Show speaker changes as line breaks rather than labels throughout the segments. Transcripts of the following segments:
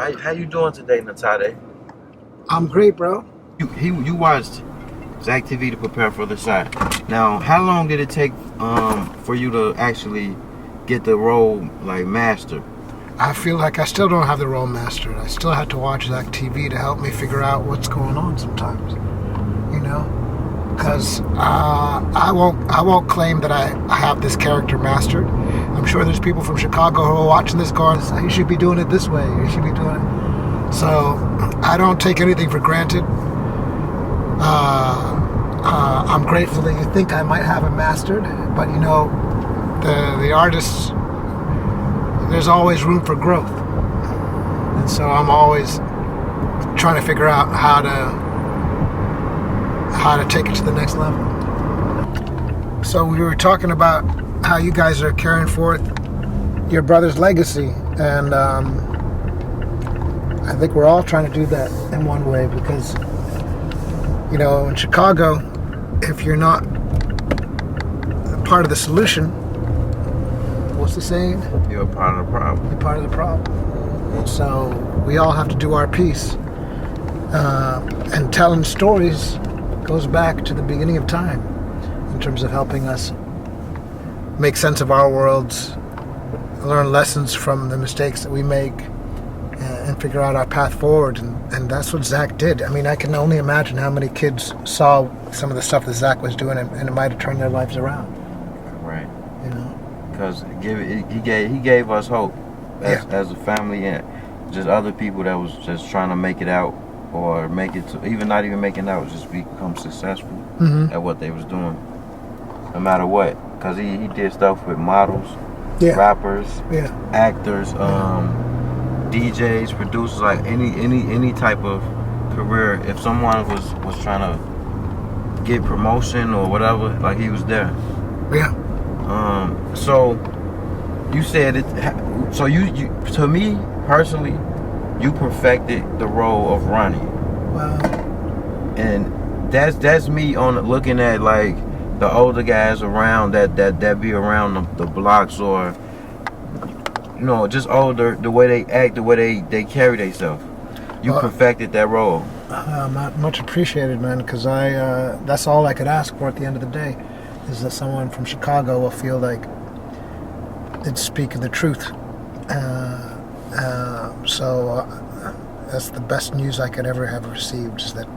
How you doing today, NTARE?
I'm great, bro.
You watched ZackTv to prepare for the shot. Now, how long did it take for you to actually get the role like mastered?
I feel like I still don't have the role mastered. I still have to watch ZackTv to help me figure out what's going on sometimes. You know, because I won't claim that I have this character mastered. I'm sure there's people from Chicago who are watching this going, you should be doing it this way. You should be doing it. So I don't take anything for granted. I'm grateful that you think I might have it mastered, but you know, the artists, there's always room for growth, and so I'm always trying to figure out how to take it to the next level. So we were talking about how you guys are carrying forth your brother's legacy, and I think we're all trying to do that in one way, because you know, in Chicago, if you're not part of the solution, what's the saying?
You're part of the problem.
You're part of the problem. And so we all have to do our piece. And telling stories goes back to the beginning of time in terms of helping us make sense of our worlds, learn lessons from the mistakes that we make, and figure out our path forward. And that's what Zack did. I mean, I can only imagine how many kids saw some of the stuff that Zack was doing, and it might have turned their lives around.
Right.
You know?
Because he gave us hope as a family, and just other people that was just trying to make it out, or make it to, even not even making it out, just become successful at what they was doing, no matter what. Because he did stuff with models, rappers, actors, DJs, producers, like any type of career. If someone was trying to get promotion or whatever, like he was there.
Yeah.
So you said it. So you to me personally, you perfected the role of Ronnie.
Wow.
And that's me on looking at like the older guys around that be around the blocks, or you know, just older, the way they act, the way they carry themselves. You perfected that role.
Much appreciated, man, because that's all I could ask for at the end of the day, is that someone from Chicago will feel like they'd speak the truth. So that's the best news I could ever have received, is that,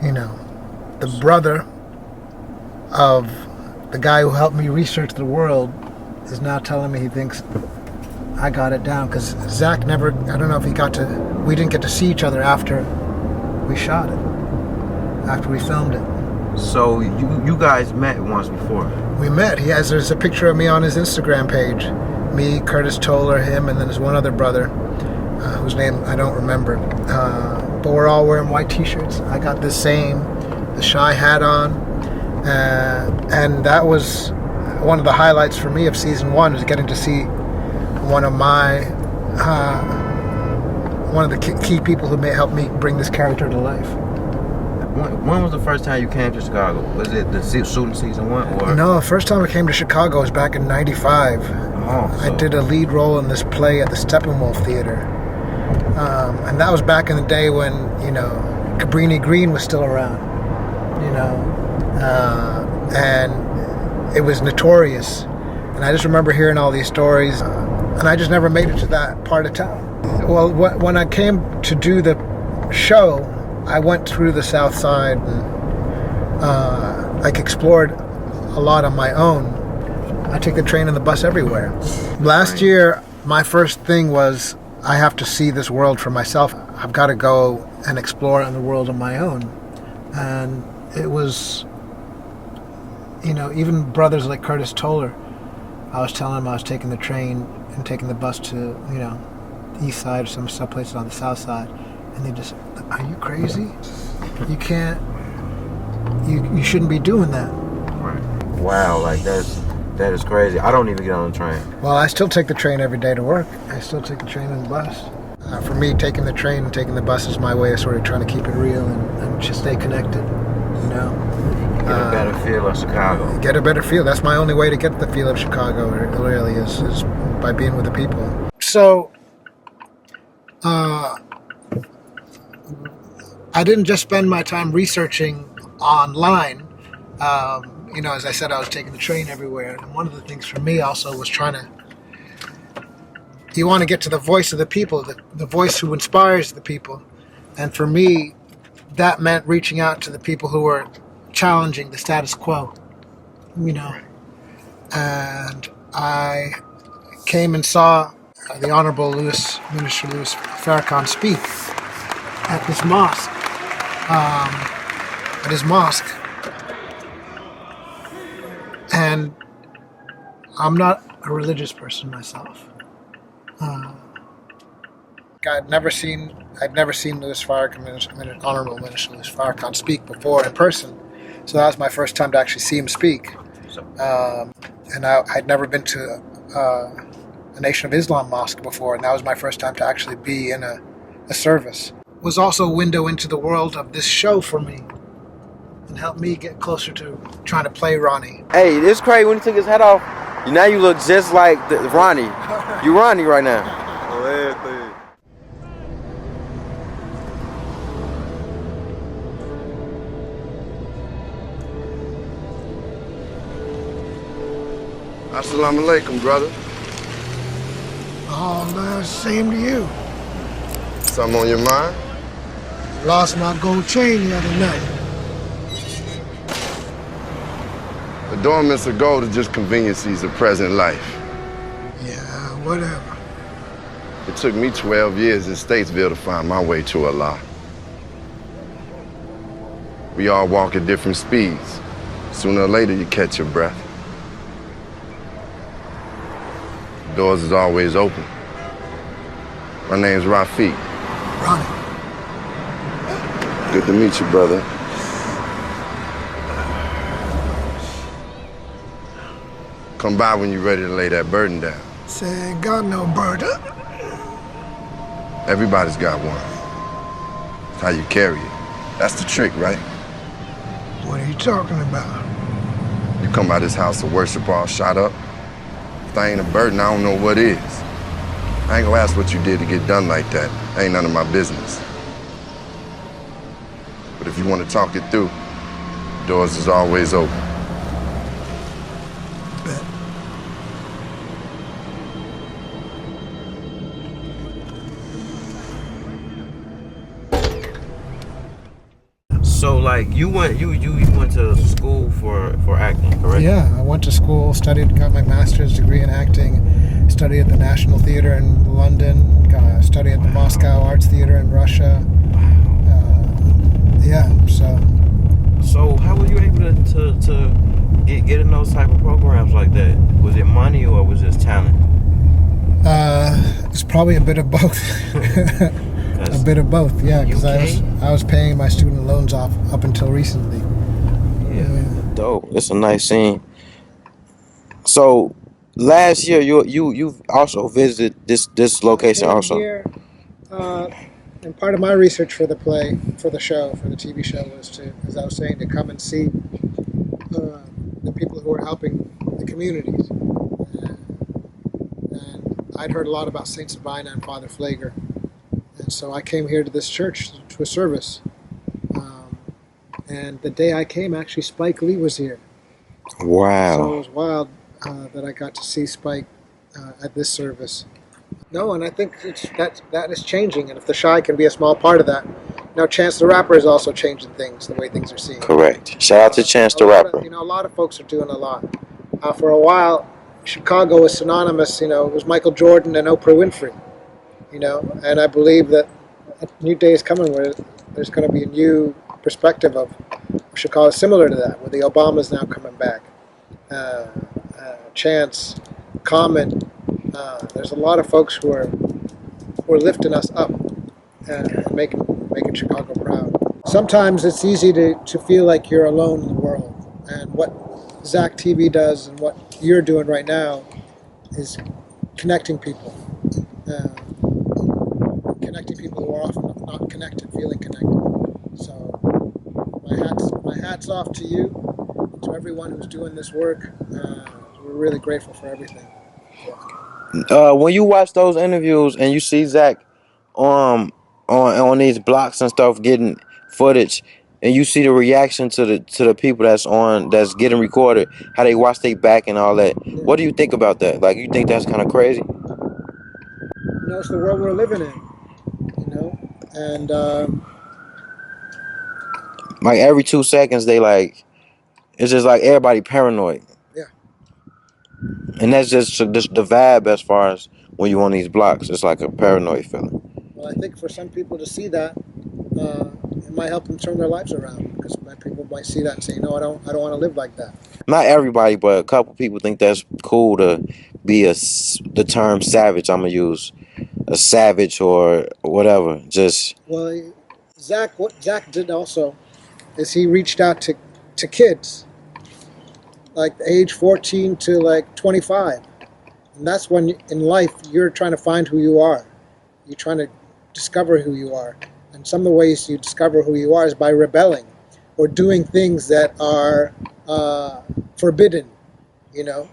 you know, the brother of the guy who helped me research the world is now telling me he thinks I got it down, because Zack never, I don't know if we didn't get to see each other after we shot it, after we filmed it.
So you guys met once before? We met.
There's a picture of me on his Instagram page. Me, Curtis Toller, him, and then there's one other brother, whose name I don't remember. But we're all wearing white t-shirts. I got the Shy hat on. And that was one of the highlights for me of season 1, is getting to see one of the key people who may help me bring this character to life.
When was the first time you came to Chicago? Was it the shooting season 1? Or?
No, the first time I came to Chicago was back in '95. I did a lead role in this play at the Steppenwolf Theater. And that was back in the day when, you know, Cabrini Green was still around, you know. And it was notorious. And I just remember hearing all these stories, and I just never made it to that part of town. Well, when I came to do the show, I went through the South Side and explored a lot on my own. I take the train and the bus everywhere. Last year, my first thing was, I have to see this world for myself. I've got to go and explore in the world on my own. And it was, you know, even brothers like Curtis Toller, I was telling him I was taking the train and taking the bus to, you know, the east side or some places on the south side. And they just, are you crazy? You can't, you shouldn't be doing that.
Right. Wow, like that is crazy. I don't even get on the train.
Well, I still take the train every day to work. I still take the train and the bus. For me, taking the train and taking the bus is my way of sort of trying to keep it real and just stay connected, you know.
Get a better feel of Chicago.
Get a better feel. That's my only way to get the feel of Chicago, really, is by being with the people. So, Uh, I didn't just spend my time researching online. As I said, I was taking the train everywhere. And one of the things for me also was you want to get to the voice of the people, the voice who inspires the people. And for me, that meant reaching out to the people who were challenging the status quo, And I came and saw the Honorable Minister Louis Farrakhan speak at this mosque, at his mosque. And I'm not a religious person myself. I'd never seen Louis Farrakhan, Honorable Minister Louis Farrakhan speak before in person, so that was my first time to actually see him speak. And I'd never been to a Nation of Islam mosque before, and that was my first time to actually be in a service. It was also a window into the world of this show for me, and helped me get closer to trying to play Ronnie.
Hey, this crazy when he took his head off. Now you look just like Ronnie. You Ronnie right now.
Assalamu alaikum, brother.
Oh, same to you.
Something on your mind?
Lost my gold chain the other night.
Adornments of gold are just conveniences of present life.
Yeah, whatever.
It took me 12 years in Statesville to find my way to Allah. We all walk at different speeds. Sooner or later, you catch your breath. The doors is always open. My name's Rafiq.
Ronnie.
Good to meet you, brother. Come by when you're ready to lay that burden down.
Say, ain't got no burden.
Everybody's got one. It's how you carry it. That's the trick, right?
What are you talking about?
You come by this house to worship all shot up. If that ain't a burden, I don't know what is. I ain't gonna ask what you did to get done like that. Ain't none of my business. But if you want to talk it through, doors is always open.
Bet.
So like you went to school for acting, correct?
Yeah, I went to school, got my master's degree in acting, studied at the National Theatre in London, studied at the Moscow Arts Theatre in Russia.
So how were you able to get in those type of programs like that? Was it money or was it talent?
It's probably a bit of both. A bit of both, yeah, because I was paying my student loans off up until recently.
Yeah, dope. It's a nice scene. So last year you also visited this location also.
Here, and part of my research for the play, for the TV show, was as I was saying, to come and see the people who are helping the communities. And I'd heard a lot about Saint Sabina and Father Flager. And so I came here to this church, to a service. And the day I came, actually, Spike Lee was here.
Wow.
So it was wild that I got to see Spike at this service. No, and I think that is changing. And if the Shy can be a small part of that. Now, Chance the Rapper is also changing things, the way things are seen.
Correct. Shout out to Chance the Rapper.
A lot of folks are doing a lot. For a while, Chicago was synonymous, it was Michael Jordan and Oprah Winfrey. And I believe that a new day is coming where there's going to be a new perspective of Chicago, similar to that, where the Obamas now coming back. Chance, Common, there's a lot of folks who are lifting us up and making Chicago proud. Sometimes it's easy to feel like you're alone in the world, and what ZackTv does and what you're doing right now is connecting people. Connecting people who are often not connected, feeling connected. So my hat's off to you, to everyone who's doing this work. We're really grateful for everything.
When you watch those interviews and you see Zach on these blocks and stuff getting footage, and you see the reaction to the people that's getting recorded, how they watch their back and all that. What do you think about that? Like, you think that's kind of crazy?
You know, it's the world we're living in. You know, and
Like every 2 seconds, it's just like everybody paranoid.
yeah.
And that's just the vibe as far as when you on these blocks. It's like a paranoid feeling.
Well, I think for some people to see that, it might help them turn their lives around, because people might see that and say, no, I don't want to live like that.
Not everybody, but a couple people think that's cool to be the term savage. I'm gonna use a savage or whatever. Just
Well, what Zach did also is he reached out to kids, like age 14 to like 25. And that's when in life you're trying to find who you are. You're trying to discover who you are. And some of the ways you discover who you are is by rebelling or doing things that are forbidden. You know,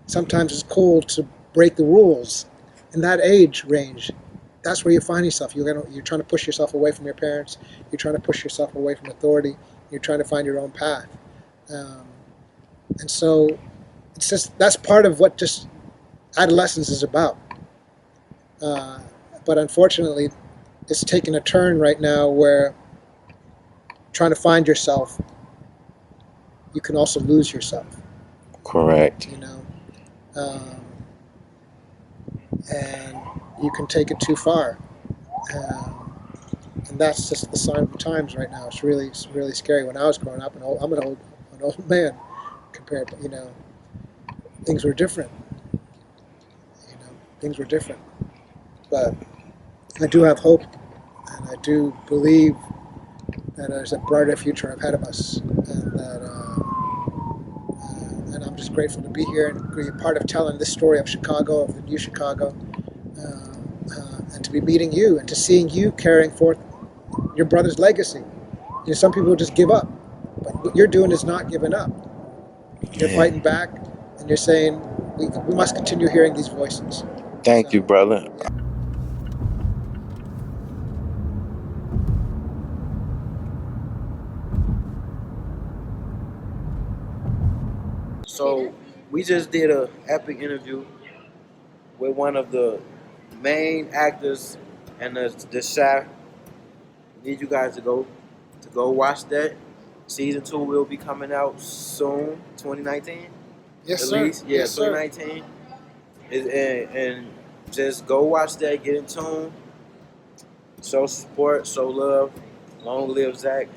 sometimes it's cool to break the rules. In that age range, that's where you find yourself. You're trying to push yourself away from your parents. You're trying to push yourself away from authority. You're trying to find your own path. And so it's just, that's part of what just adolescence is about. But unfortunately, it's taken a turn right now where trying to find yourself, you can also lose yourself.
correct.
You know, and you can take it too far. And that's just the sign of the times right now. It's really scary. When I was growing up, I'm an old man compared to, you know, things were different. You know, things were different. But I do have hope, and I do believe that there's a brighter future ahead of us, and that and I'm just grateful to be here and be a part of telling this story of Chicago, of the new Chicago, and to be meeting you and to seeing you carrying forth your brother's legacy. You know, some people just give up, but what you're doing is not giving up. You're fighting back, and you're saying we must continue hearing these voices.
Thank you, brother.
Yeah.
So we just did a epic interview with one of the main actors and the chef. Need you guys to go watch that. Season 2 will be coming out soon, 2019.
Yes,
At
sir.
least, yeah,
Yes, sir.
2019. And just go watch that. Get in tune. Show support. Show love. Long live Zach.